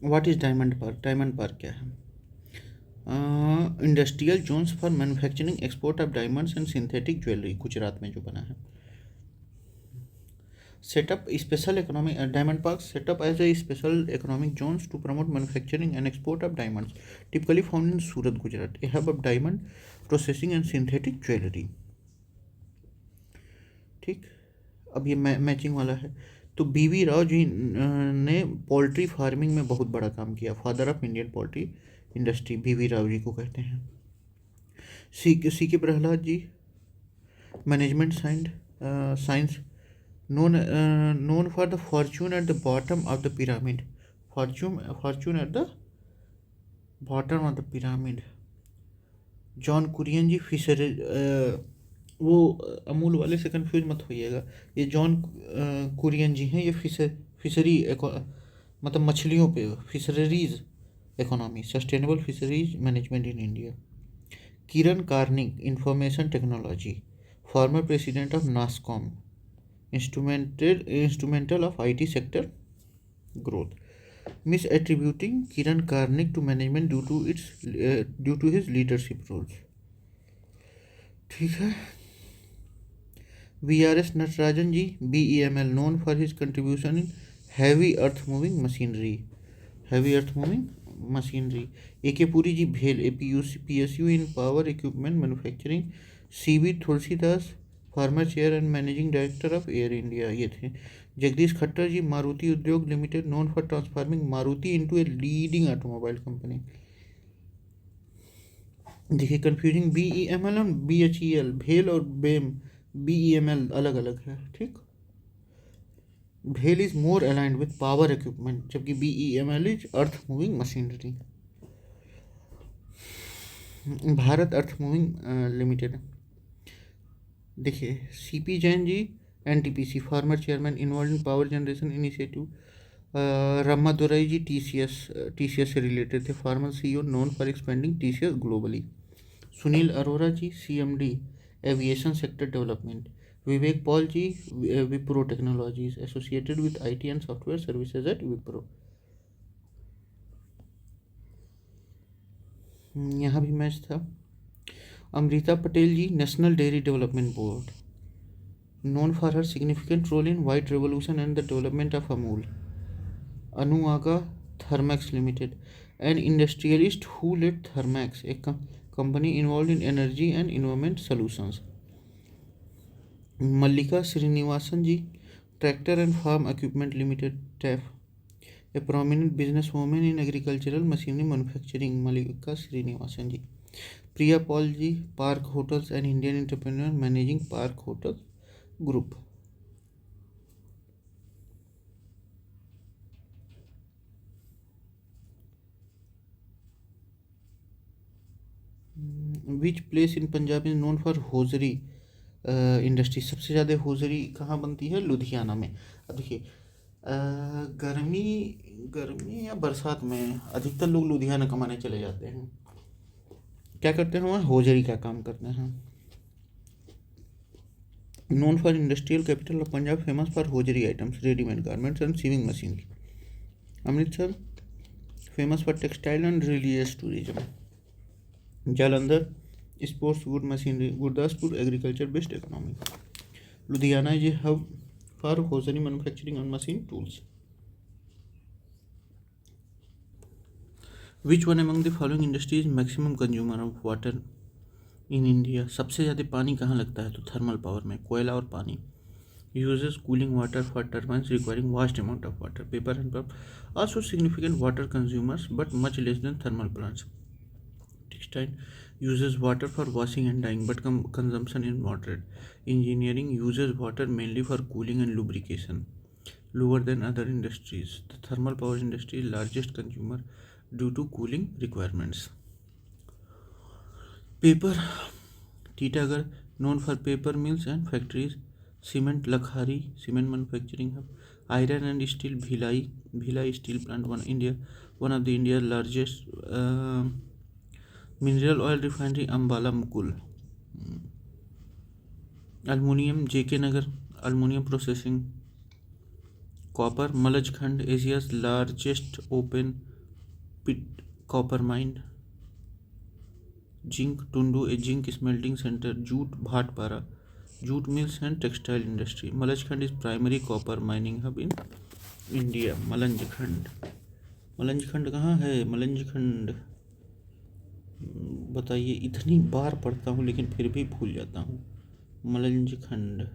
What is diamond park? Diamond park क्या है? Industrial zones for manufacturing export of diamonds and synthetic jewellery, Gujarat में जो बना है। Setup special economic diamond park setup as a special economic zones to promote manufacturing and export of diamonds, typically found in Surat, Gujarat, a hub of diamond processing and synthetic jewellery. ठीक, अब ये matching वाला है। तो बीवी राव जी ने पोल्ट्री फार्मिंग में बहुत बड़ा काम किया, father of Indian poultry industry BV Rao ji को कहते हैं। C K Prahalad ji, management science, known for the fortune at the bottom of the pyramid, fortune at the bottom of the pyramid। John Kurien ji, fisher, वो अमूल वाले से कंफ्यूज मत होइएगा, ये जॉन कुरियन जी हैं, ये फिशरी मतलब मछलियों पे fisheries economy, sustainable fisheries management in India. Kiran Karnik, information technology, former president of NASSCOM, instrumental of IT sector growth, misattributing Kiran Karnik to management due to his leadership roles। ठीक है। VRS Natarajan ji, BEML, known for his contribution in heavy earth moving machinery। AK Puri जी, भेल, PSU in power equipment manufacturing। CB Tulsidas, farmer chair and managing director of air India, ये थे। जगदीश खट्टर जी, मारुति उद्योग limited, known for transforming Maruti into a leading automobile company. देखिए confusing, BEML और BHEL, भेल और बेम, BEML अलग अलग है। ठीक, भेल is more aligned with power equipment, जबकि BEML is earth moving machinery. Bharat earth moving limited. देखिए CP Jain ji, NTPC, former chairman, involve in power generation initiative. Rama Durai ji, TCS से रिलेटेड थे, former CEO, known for expanding TCS globally. Sunil Arora ji, CMD, aviation sector development. Vivek Paul ji, Wipro technologies, associated with IT and software services at Wipro. यहाँ भी match था। Amrita Patel ji, national dairy development board, known for her significant role in white revolution and the development of Amul। Anu Aga, Thermax Limited, an industrialist who led Thermax, a company involved in energy and environment solutions। Mallika Srinivasan ji, Tractor and Farm Equipment Limited, TAF, a prominent businesswoman in agricultural machinery manufacturing। Mallika Srinivasan ji। Priya Paul ji, Park Hotels, an Indian entrepreneur managing Park Hotels group. Which place in Punjab is known for hosiery industry? सबसे ज़्यादा hosiery कहाँ बनती है? लुधियाना में। अब देखिए गर्मी या बरसात में अधिकतर लोग लुधियाना कमाने चले जाते हैं। क्या करते हैं वहाँ? होजरी का काम करते हैं। known for industrial capital of Punjab, famous for hosiery items, ready-made garments and sewing machines। Amritsar, famous for textile and religious tourism। Jalandhar, sports good machinery। Gurdaspur, agriculture based economy। Ludhiana is a hub for hosiery manufacturing and machine tools। Which one among the following industries is maximum consumer of water in India? सबसे ज़्यादा पानी कहाँ लगता है? तो thermal power में, कोयला और पानी। Uses cooling water for turbines requiring vast amount of water. Paper and pulp, also significant water consumers but much less than thermal plants. Textile uses water for washing and dyeing but consumption is moderate। Engineering uses water mainly for cooling and lubrication, lower than other industries। The thermal power industry is largest consumer due to cooling requirements। Paper, Titagarh, known for paper mills and factories। Cement, Lakhari, cement manufacturing hub. Iron and steel, Bhilai steel plant, one of the India largest. Mineral oil refinery, Ambala Mukul. Aluminium, JK Nagar, aluminium processing. Copper, Malajkhand, Asia's largest open pit copper mine, zinc Tundoo a zinc smelting centre, jute Bhatpara, jute mills and textile industry. Malanjkhand is primary copper mining hub in India. Malanjkhand, Malanjkhand कहाँ है? मलंजखंड बताइए, इतनी बार पढ़ता हूँ लेकिन फिर भी भूल जाता हूँ। मलंजखंड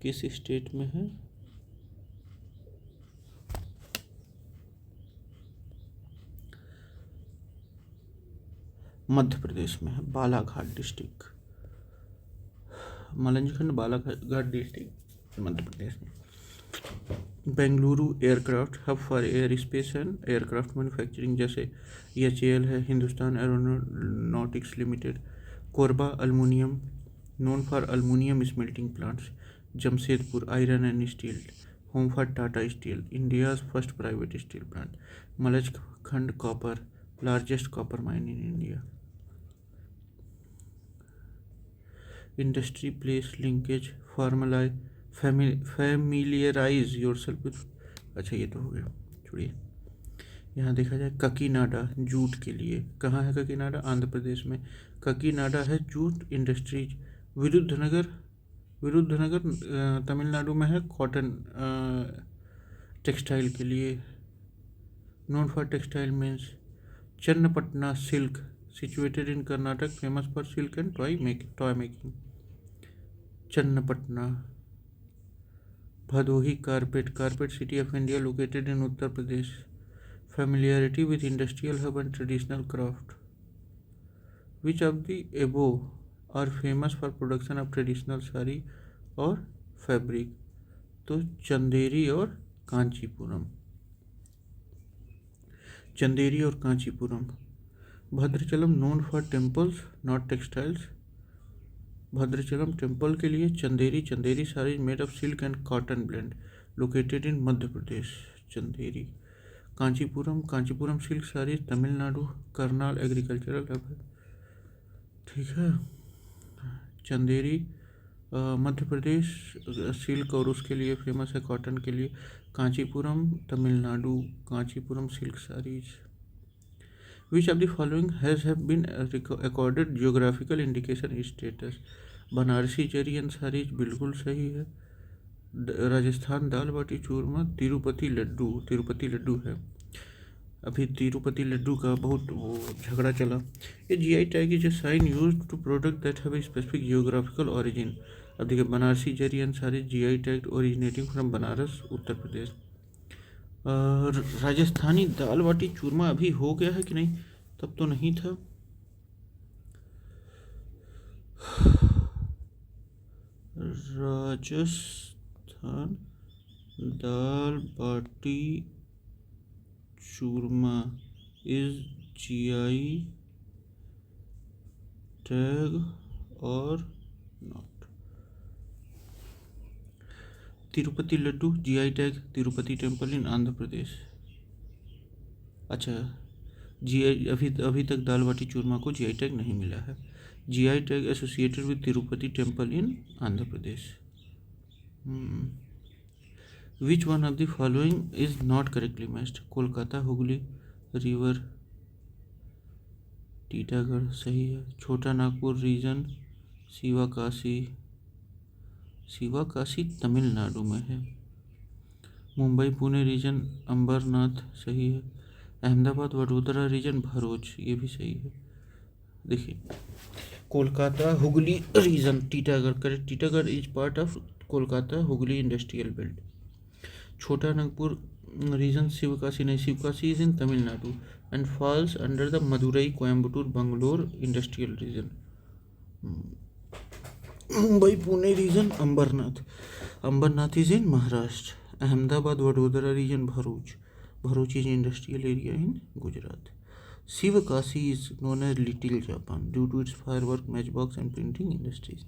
किस स्टेट में है? मध्य प्रदेश में है, बालाघाट डिस्ट्रिक्ट। मलंजखंड बालाघाट डिस्ट्रिक्ट मध्य प्रदेश में। Bengaluru aircraft hub for aerospace and aircraft manufacturing, जैसे EHAL है, Hindustan aeronautics limited. Korba aluminium, known for aluminium smelting plants. Jamshedpur iron and steel, home for Tata steel, India's first private steel plant. Malanjkhand copper, largest copper mine in India. Industry place linkage, familiarise yourself with. अच्छा ये तो हो गया, छोड़िए। यहाँ देखा जाए ककीनाडा jute के लिए, कहाँ है ककीनाडा? आंध्र प्रदेश में। ककीनाडा है जूट इंडस्ट्रीज। विरुद्धनगर तमिलनाडु में है, कॉटन टेक्सटाइल के लिए। Known for textile means. Channapatna silk situated in Karnataka, famous for silk and toy making. Channapatna. Bhadohi carpet city of India located in Uttar Pradesh. Familiarity with industrial hub and traditional craft. Which of the above are famous for production of traditional sari और fabric? तो चंदेरी और कांचीपुरम। चंदेरी और Kanchipuram. Bhadrachalam known for temples not textiles. Bhadrachalam temple के लिए। Chanderi saris made of silk and cotton blend, located in Madhya Pradesh. Chanderi. Kanchipuram silk saris Tamil Nadu, Karnal agricultural hub है, ठीक है। Chanderi Madhya Pradesh silk और उसके लिए फेमस है, कॉटन के लिए। Kanchipuram Tamil Nadu, Kanchipuram silk saris. Which of the following has have been accorded geographical indication status? Banarasi zari and saris बिल्कुल सही है। राजस्थान दाल बाटी चूरमा। तिरुपति लड्डू है। अभी तिरुपति लड्डू का बहुत वो झगड़ा चला। ये GI tag is a sign used to product that have a specific geographical origin. अब देखिए, Banarasi zari and saris GI tag originating from Banaras, Uttar Pradesh. और राजस्थानी दाल बाटी चूरमा अभी हो गया है कि नहीं? तब तो नहीं था। Rajasthan dal baati churma is GI tag और not. Tirupati laddu GI tag, Tirupati temple in Andhra Pradesh. अच्छा, GI अभी तक दाल बाटी चूरमा को GI टैग नहीं मिला है। GI tag associated with Tirupati temple in Andhra Pradesh. Which one of the following is not correctly matched? Kolkata Hooghly river, Titagarh सही है। छोटा नागपुर रीजन, शिवाकाशी तमिलनाडु में है। मुंबई पुणे रीजन अंबरनाथ सही है। अहमदाबाद वडोदरा रीजन भरूच, ये भी सही है। देखिए, Kolkata Hooghly region Titagarh correct. Titagarh is part of Kolkata Hooghly industrial belt. Chota Nagpur region Sivakasi नहीं, Sivakasi is in Tamil Nadu and falls under the Madurai Coimbatore Bangalore industrial region. Mumbai Pune region Ambernath is in Maharashtra. Ahmedabad Vadodara region Bharuch is industrial area in Gujarat. Sivakasi is known as little Japan due to its firework, matchbox and printing industries.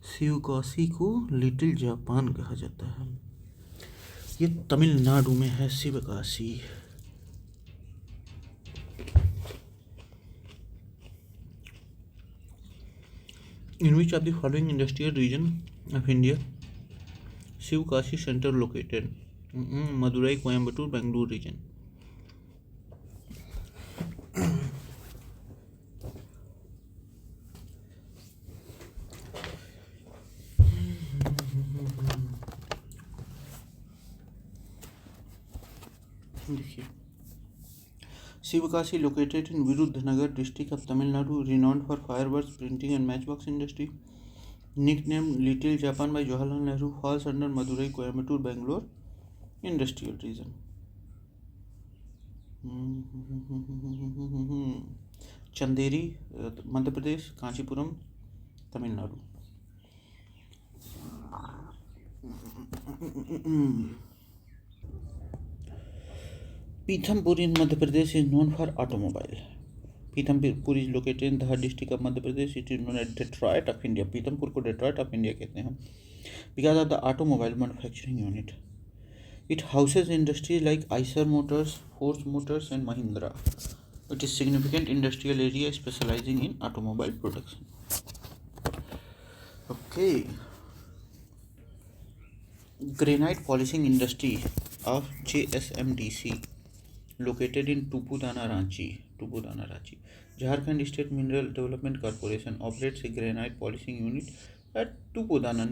Sivakasi को little Japan कहा जाता है। ये तमिलनाडु में है Sivakasi. In which of the following industrial region of India Shivkashi center located? Madurai Coimbatore Bengaluru region. देखिए, Sivakasi located in Virudhunagar district of Tamil Nadu, renowned for fireworks, printing and matchbox industry. Nicknamed Little Japan by Jawaharlal Nehru, falls under Madurai, Coimbatore, Bangalore industrial region. Chanderi Madhya Pradesh, Kanchipuram Tamil Nadu. Pithampur in Madhya Pradesh is known for automobile. Pithampur is located in Dhar district of Madhya Pradesh. It is known as Detroit of India. Pithampur को Detroit of India कहते हैं हम, because of the automobile manufacturing unit. It houses industries like Eicher Motors, Ford Motors and Mahindra. It is significant industrial area specializing in automobile production. Okay. Granite polishing industry of JSMDC located in Tupudana, Ranchi. Jharkhand State Mineral Development Corporation operates a granite polishing unit at Tupudana,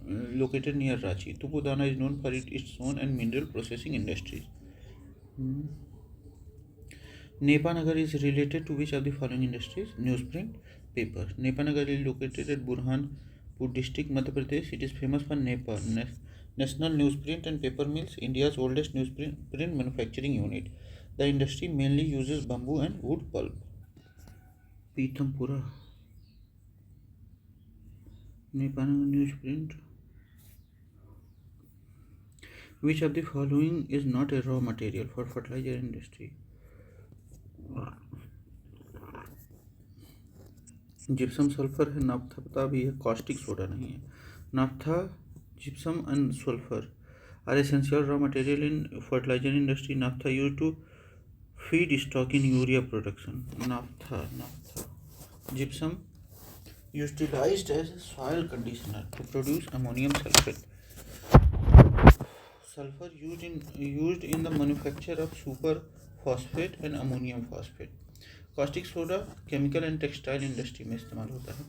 located near Ranchi. Tupudana is known for its stone and mineral processing industries. Nepanagar is related to which of the following industries? Newsprint, paper. Nepanagar is located at Burhanpur district, Madhya Pradesh. It is famous for Nepa, National Newsprint and Paper Mills, India's oldest newsprint manufacturing unit. The industry mainly uses bamboo and wood pulp. Pithampura, Nepanagar newsprint. Which of the following is not a raw material for fertilizer industry? Gypsum sulphur है, naphtha भी है, caustic soda नहीं है. Naphtha, gypsum and sulfur are essential raw material in fertilizer industry. Naphtha used to feed stock in urea production. Naphtha. Gypsum utilized as a soil conditioner to produce ammonium sulfate. Sulfur used in the manufacture of super phosphate and ammonium phosphate. Caustic soda chemical and textile industry में इस्तेमाल होता है.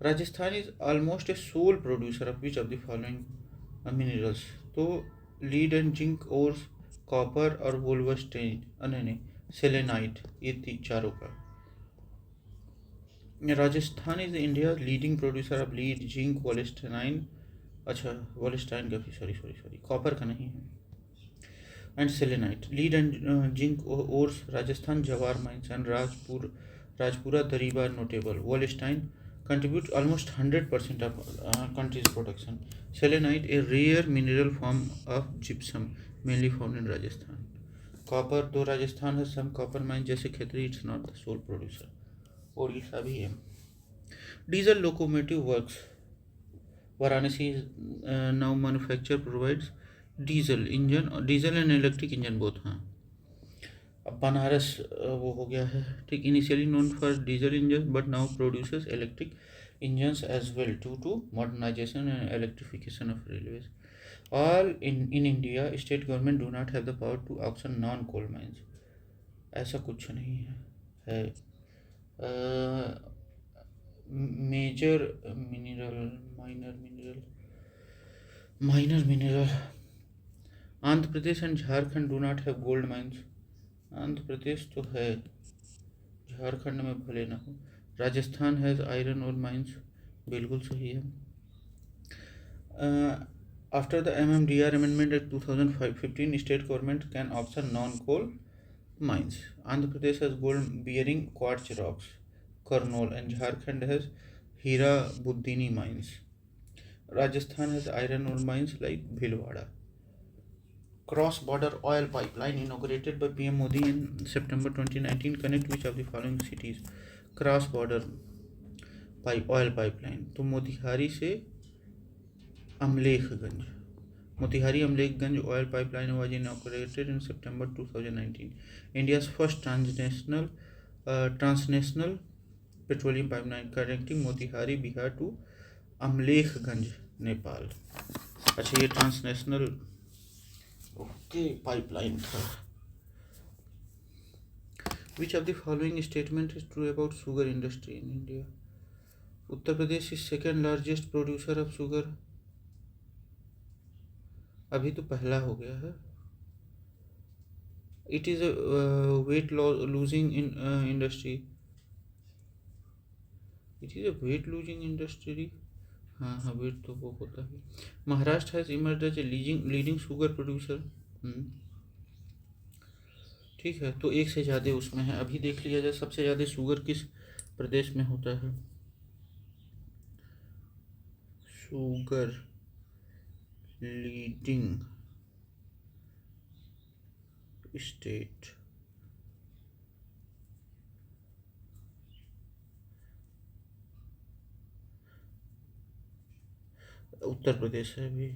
Rajasthan is almost a sole producer of which of the following minerals? तो lead and zinc और copper और wollastonite selenite, ये चारों का. Rajasthan is India leading producer of lead, zinc, wollastonite. अच्छा, वोल्स्टाइन का भी सॉरी कॉपर का नहीं है, and selenite. Lead and zinc ores Rajasthan Zawar mines and Rajpura Dariba notable. Wollastonite contribute almost 100% of country's production. Selenite, a rare mineral form of gypsum, mainly found in Rajasthan. Copper, though Rajasthan has some copper mines जैसे Khetri, it's not the sole producer. Odisha भी है. Diesel locomotive works. Varanasi now manufacture provides diesel and electric engine both. हाँ, अब बनारस वो हो गया है, ठीक. Initially known for diesel engine but now produces electric engines as well due to modernisation and electrification of railways. All in India state government do not have the power to auction non coal mines. ऐसा कुछ नहीं है. Major mineral, minor mineral. Andhra Pradesh and Jharkhand do not have gold mines. Andhra Pradesh तो है, झारखंड में भले ना हो. Rajasthan has iron ore mines, बिल्कुल सही है. After the MMDR amendment at 2015, state government can auction non coal mines. Andhra Pradesh has gold bearing quartz rocks, Kurnool, and Jharkhand has Hira Buddini mines. Rajasthan has iron ore mines like Bhilwara. Cross-border oil pipeline inaugurated by PM Modi in September 2019 connect which of the following cities? Cross-border oil pipeline, तो मोतिहारी से Amlekhganj. Motihari Amlekhganj oil pipeline was inaugurated in September 2019. India's first transnational petroleum pipeline connecting Motihari Bihar to Amlekhganj Nepal. अच्छा, ये transnational okay, pipeline था। Which of the following statement is true about sugar industry in India? Uttar Pradesh is second largest producer of sugar. अभी तो पहला हो गया है। It is weight losing industry. It is a weight losing industry. हाँ हाँ, weight तो वो होता है। Maharashtra has emerged as a leading sugar producer. ठीक है, तो एक से ज़्यादा उसमें है। अभी देख लिया जाए सबसे ज़्यादा शुगर किस प्रदेश में होता है। Sugar leading state, Uttar Pradesh है अभी।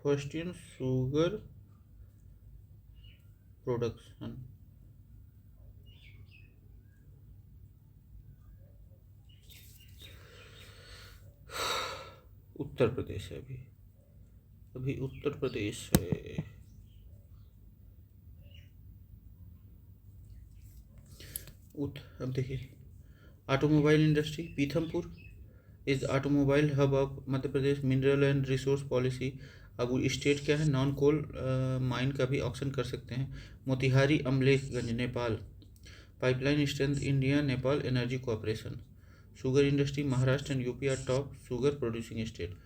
First in sugar production, Uttar Pradesh है अभी। अभी उत्तर प्रदेश है। अब देखिए, automobile industry, Pithampur is automobile hub of Madhya Pradesh. Mineral and resource policy, अब स्टेट क्या है, नॉन कोल माइन का भी ऑक्शन कर सकते हैं। Motihari Amlekhganj Nepal. Pipeline strength, India Nepal energy cooperation. Sugar industry, Maharashtra and UP are top sugar producing state.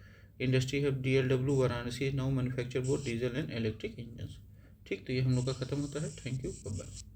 Industry है DLW Varanasi now manufacture both diesel and electric engine. ठीक, तो ये हम लोग का खत्म होता है। Thank you, bye.